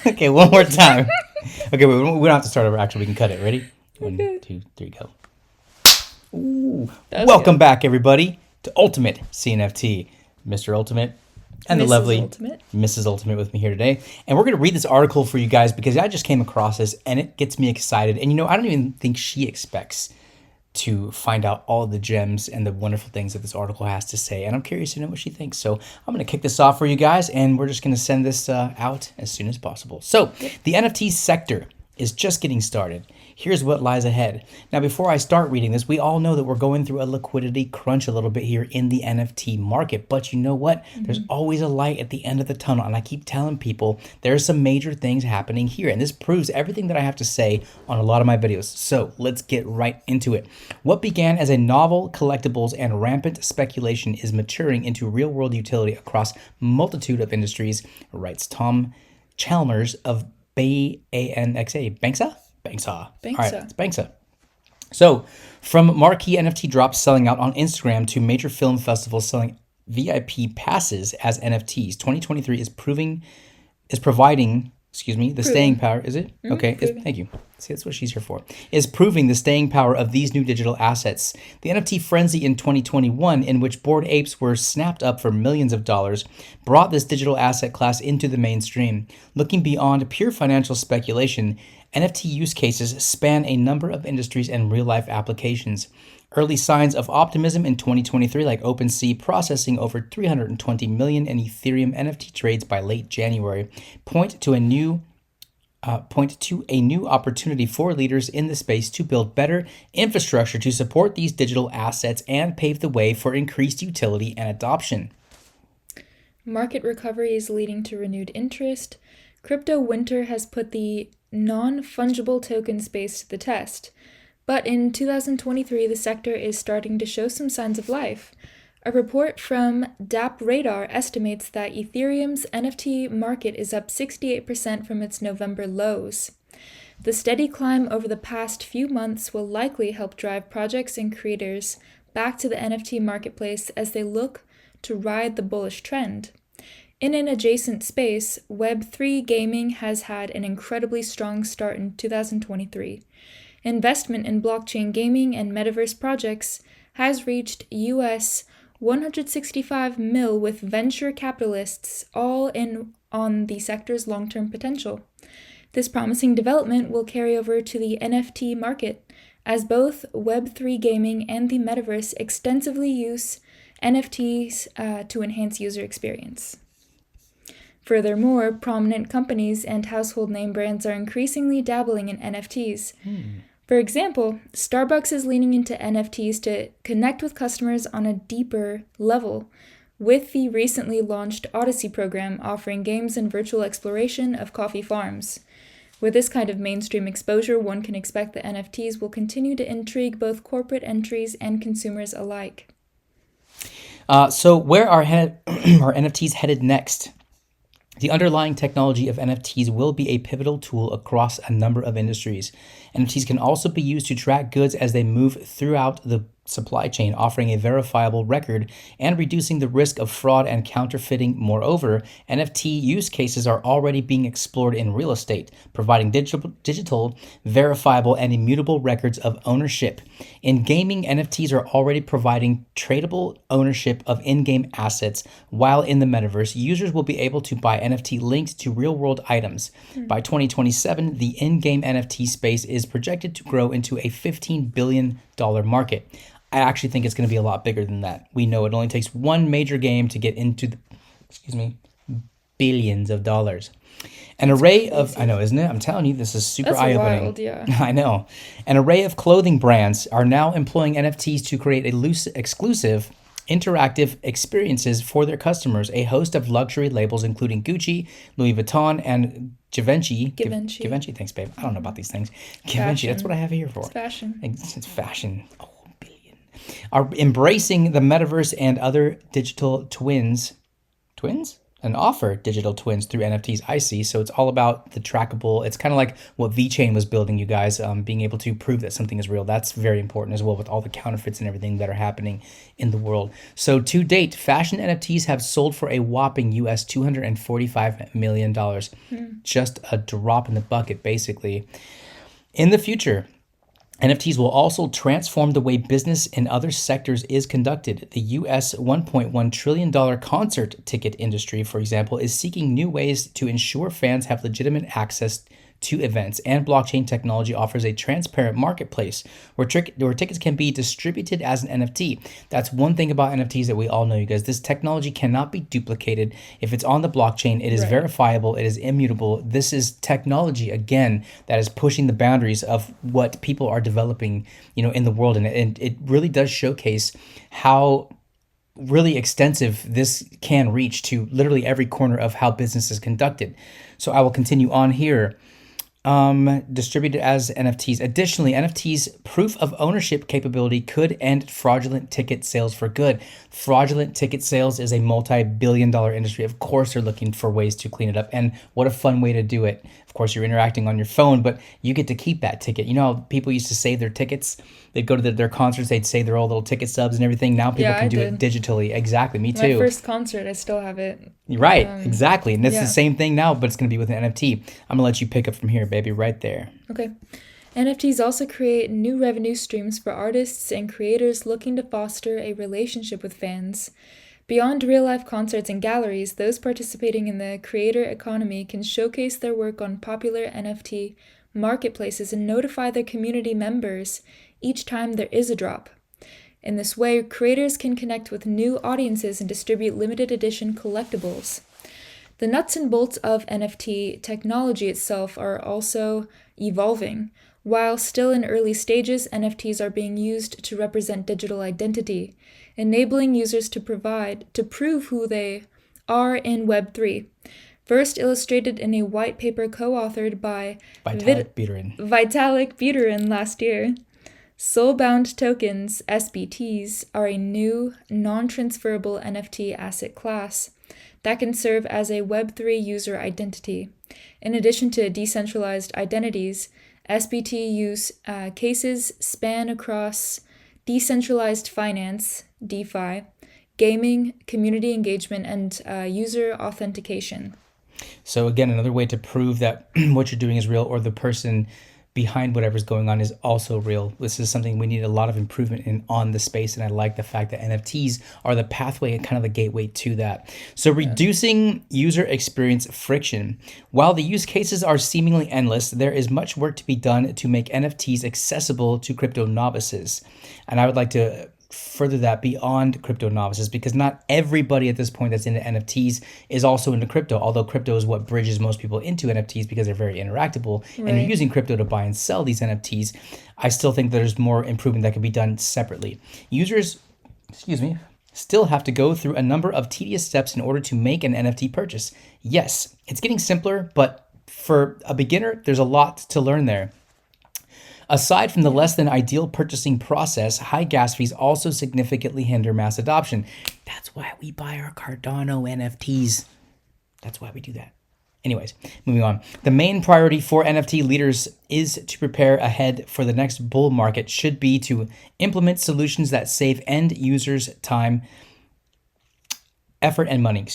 Okay, one more time. Okay, we don't have to start over. Actually, we can cut it. Ready? Okay. 1, 2, 3, go. Ooh. That was Welcome good. back, everybody, to Ultimate CNFT. Mr. Ultimate and the Mrs. lovely Ultimate. Mrs. Ultimate with me here today. And we're going to read this article for you guys because I just came across this and it gets me excited. And, I don't even think she expects to find out all the gems and the wonderful things that this article has to say. And I'm curious to know what she thinks. So I'm going to kick this off for you guys, and we're just going to send this out as soon as possible. So the NFT sector is just getting started. Here's what lies ahead. Now, before I start reading this, we all know that we're going through a liquidity crunch a little bit here in the NFT market. But you know what? There's always a light at the end of the tunnel. And I keep telling people there's some major things happening here. And this proves everything that I have to say on a lot of my videos. So let's get right into it. What began as a novel, collectibles, and rampant speculation is maturing into real-world utility across multitude of industries, writes Tom Chalmers of Banxa? All right, it's Banxa. So, from marquee NFT drops selling out on Instagram to major film festivals selling VIP passes as NFTs, 2023 is providing, the staying power. Is it? Okay, thank you. See, that's what she's here for. Is proving the staying power of these new digital assets. The NFT frenzy in 2021, in which Bored Apes were snapped up for millions of dollars, brought this digital asset class into the mainstream. Looking beyond pure financial speculation, NFT use cases span a number of industries and real-life applications. Early signs of optimism in 2023, like OpenSea processing over 320 million in Ethereum NFT trades by late January, point to a new opportunity for leaders in the space to build better infrastructure to support these digital assets and pave the way for increased utility and adoption. Market recovery is leading to renewed interest. Crypto winter has put the non-fungible token space to the test. But in 2023, the sector is starting to show some signs of life. A report from DApp Radar estimates that Ethereum's NFT market is up 68% from its November lows. The steady climb over the past few months will likely help drive projects and creators back to the NFT marketplace as they look to ride the bullish trend. In an adjacent space, Web3 gaming has had an incredibly strong start in 2023. Investment in blockchain gaming and metaverse projects has reached US 165 mil, with venture capitalists all in on the sector's long-term potential. This promising development will carry over to the NFT market, as both Web3 gaming and the metaverse extensively use NFTs to enhance user experience. Furthermore, prominent companies and household name brands are increasingly dabbling in NFTs. For example, Starbucks is leaning into NFTs to connect with customers on a deeper level, with the recently launched Odyssey program offering games and virtual exploration of coffee farms. With this kind of mainstream exposure, one can expect that NFTs will continue to intrigue both corporate entries and consumers alike. So where are NFTs headed next? The underlying technology of NFTs will be a pivotal tool across a number of industries. NFTs can also be used to track goods as they move throughout the supply chain, offering a verifiable record and reducing the risk of fraud and counterfeiting. Moreover, NFT use cases are already being explored in real estate, providing digital, verifiable, and immutable records of ownership. In gaming, NFTs are already providing tradable ownership of in-game assets, while in the metaverse, users will be able to buy NFT linked to real-world items. By 2027, the in-game NFT space is projected to grow into a $15 billion market. I actually think it's going to be a lot bigger than that. We know it only takes one major game to get into the, billions of dollars. An array of, I know, isn't it? I'm telling you, this is super eye-opening. Wild, yeah. I know. An array of clothing brands are now employing NFTs to create exclusive, interactive experiences for their customers. A host of luxury labels, including Gucci, Louis Vuitton, and Givenchy. Givenchy, thanks, babe. I don't know about these things. Givenchy, that's what I have it here for. It's fashion. It's fashion. Oh, billion. Are embracing the metaverse and other digital twins. Twins? and offer digital twins through NFTs, I see. So it's all about the trackable. It's kind of like what VeChain was building, you guys, being able to prove that something is real. That's very important as well with all the counterfeits and everything that are happening in the world. So to date, fashion NFTs have sold for a whopping US $245 million. Just a drop in the bucket, basically. In the future, NFTs will also transform the way business in other sectors is conducted. The US $1.1 trillion concert ticket industry, for example, is seeking new ways to ensure fans have legitimate access to events, and blockchain technology offers a transparent marketplace where tickets can be distributed as an NFT. That's one thing about NFTs that we all know, you guys. This technology cannot be duplicated. If it's on the blockchain, it is verifiable, it is immutable. This is technology, again, that is pushing the boundaries of what people are developing, in the world. And it really does showcase how really extensive this can reach to literally every corner of how business is conducted. So I will continue on here. Distributed as NFTs. Additionally, NFTs proof of ownership capability could end fraudulent ticket sales for good. Fraudulent ticket sales is a multi-billion-dollar industry. Of course, they're looking for ways to clean it up. And what a fun way to do it. Of course, you're interacting on your phone, but you get to keep that ticket. You know how people used to save their tickets? They'd go to their concerts, they'd save their old little ticket stubs and everything. Now people can do it digitally. Exactly, me too. My first concert, I still have it. Right, exactly. And it's the same thing now, but it's going to be with an NFT. I'm going to let you pick up from here, baby, right there. Okay. NFTs also create new revenue streams for artists and creators looking to foster a relationship with fans. Beyond real-life concerts and galleries, those participating in the creator economy can showcase their work on popular NFT marketplaces and notify their community members each time there is a drop. In this way, creators can connect with new audiences and distribute limited edition collectibles. The nuts and bolts of NFT technology itself are also evolving. While still in early stages, NFTs are being used to represent digital identity, enabling users to prove who they are in Web3. First illustrated in a white paper co-authored by Vitalik Buterin last year. Soulbound tokens, SBTs, are a new, non-transferable NFT asset class that can serve as a Web3 user identity. In addition to decentralized identities, SBT use cases span across decentralized finance, DeFi, gaming, community engagement, and user authentication. So again, another way to prove that what you're doing is real, or the person behind whatever's going on is also real. This is something we need a lot of improvement in on the space, and I like the fact that NFTs are the pathway and kind of the gateway to that. So reducing user experience friction. While the use cases are seemingly endless, there is much work to be done to make NFTs accessible to crypto novices. And I would like to further that beyond crypto novices, because not everybody at this point that's into NFTs is also into crypto, although crypto is what bridges most people into NFTs because they're very interactable and you're using crypto to buy and sell these NFTs. I still think there's more improvement that can be done separately. Users, still have to go through a number of tedious steps in order to make an NFT purchase. Yes, it's getting simpler, but for a beginner, there's a lot to learn there. Aside from the less than ideal purchasing process, high gas fees also significantly hinder mass adoption. That's why we buy our Cardano NFTs. That's why we do that. Anyways, moving on. The main priority for NFT leaders is to prepare ahead for the next bull market, should be to implement solutions that save end users time, effort, and money.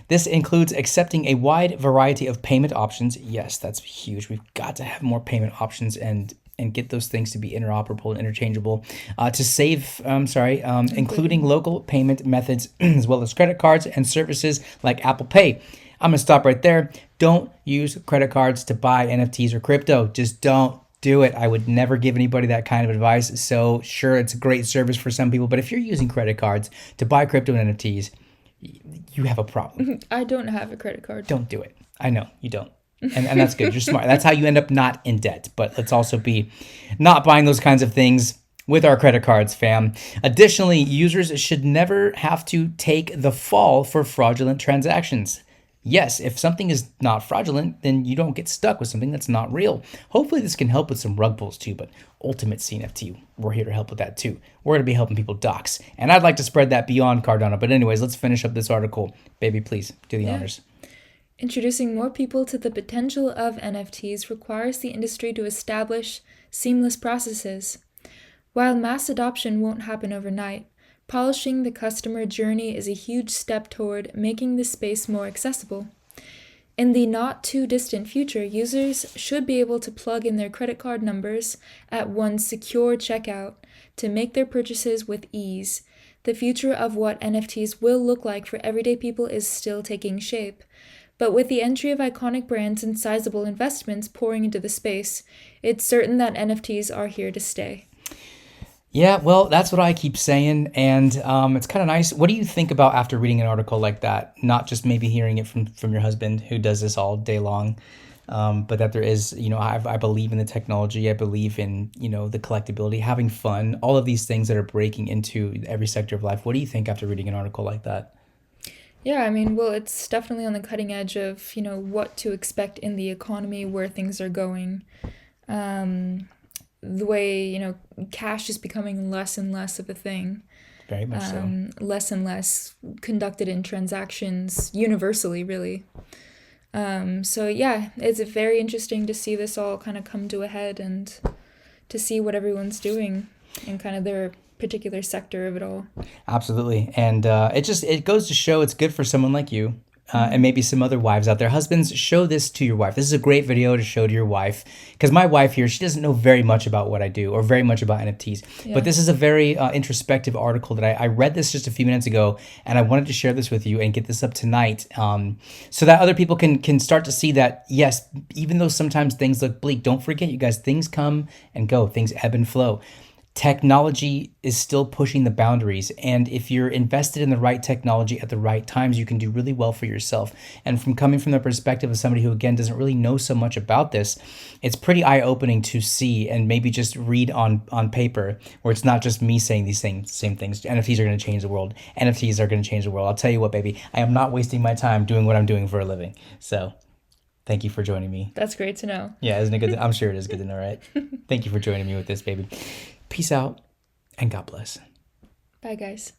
This includes accepting a wide variety of payment options. Yes, that's huge. We've got to have more payment options and get those things to be interoperable and interchangeable, including local payment methods as well as credit cards and services like Apple Pay. I'm going to stop right there. Don't use credit cards to buy NFTs or crypto. Just don't do it. I would never give anybody that kind of advice. So sure, it's a great service for some people, but if you're using credit cards to buy crypto and NFTs, you have a problem. I don't have a credit card. Don't do it. I know you don't. And that's good. You're smart. That's how you end up not in debt. But let's also be not buying those kinds of things with our credit cards, fam. Additionally, users should never have to take the fall for fraudulent transactions. yes, if something is not fraudulent, then you don't get stuck with something that's not real. Hopefully this can help with some rug pulls too, but Ultimate CNFT, we're here to help with that too. We're going to be helping people dox. And I'd like to spread that beyond Cardano. But anyways, let's finish up this article. Baby, please do the honors. Introducing more people to the potential of NFTs requires the industry to establish seamless processes. While mass adoption won't happen overnight, polishing the customer journey is a huge step toward making the space more accessible. In the not too distant future, users should be able to plug in their credit card numbers at one secure checkout to make their purchases with ease. The future of what NFTs will look like for everyday people is still taking shape. But with the entry of iconic brands and sizable investments pouring into the space, it's certain that NFTs are here to stay. Yeah, well, that's what I keep saying, and it's kind of nice. What do you think about after reading an article like that? Not just maybe hearing it from your husband who does this all day long, but that there is, I believe in the technology. I believe in, the collectability, having fun, all of these things that are breaking into every sector of life. What do you think after reading an article like that? Yeah, I mean, well, it's definitely on the cutting edge of, what to expect in the economy, where things are going. The way, cash is becoming less and less of a thing. Very much so. Less and less conducted in transactions universally, really. So yeah, it's very interesting to see this all kind of come to a head and to see what everyone's doing in kind of their particular sector of it all. Absolutely. And it goes to show it's good for someone like you. And maybe some other wives out there. Husbands, show this to your wife. This is a great video to show to your wife. Because my wife here, she doesn't know very much about what I do or very much about NFTs. Yeah. But this is a very introspective article that I read this just a few minutes ago. And I wanted to share this with you and get this up tonight so that other people can start to see that, yes, even though sometimes things look bleak, don't forget, you guys, things come and go. Things ebb and flow. Technology is still pushing the boundaries, and if you're invested in the right technology at the right times, you can do really well for yourself. And coming from the perspective of somebody who, again, doesn't really know so much about this, it's pretty eye-opening to see and maybe just read on paper, where it's not just me saying these same things. NFTs are going to change the world. NFTs are going to change the world. I'll tell you what, baby, I am not wasting my time doing what I'm doing for a living. So thank you for joining me. That's great to know. Yeah, isn't it good? I'm sure it is good to know, right? Thank you for joining me with this, baby. Peace out, and God bless. Bye, guys.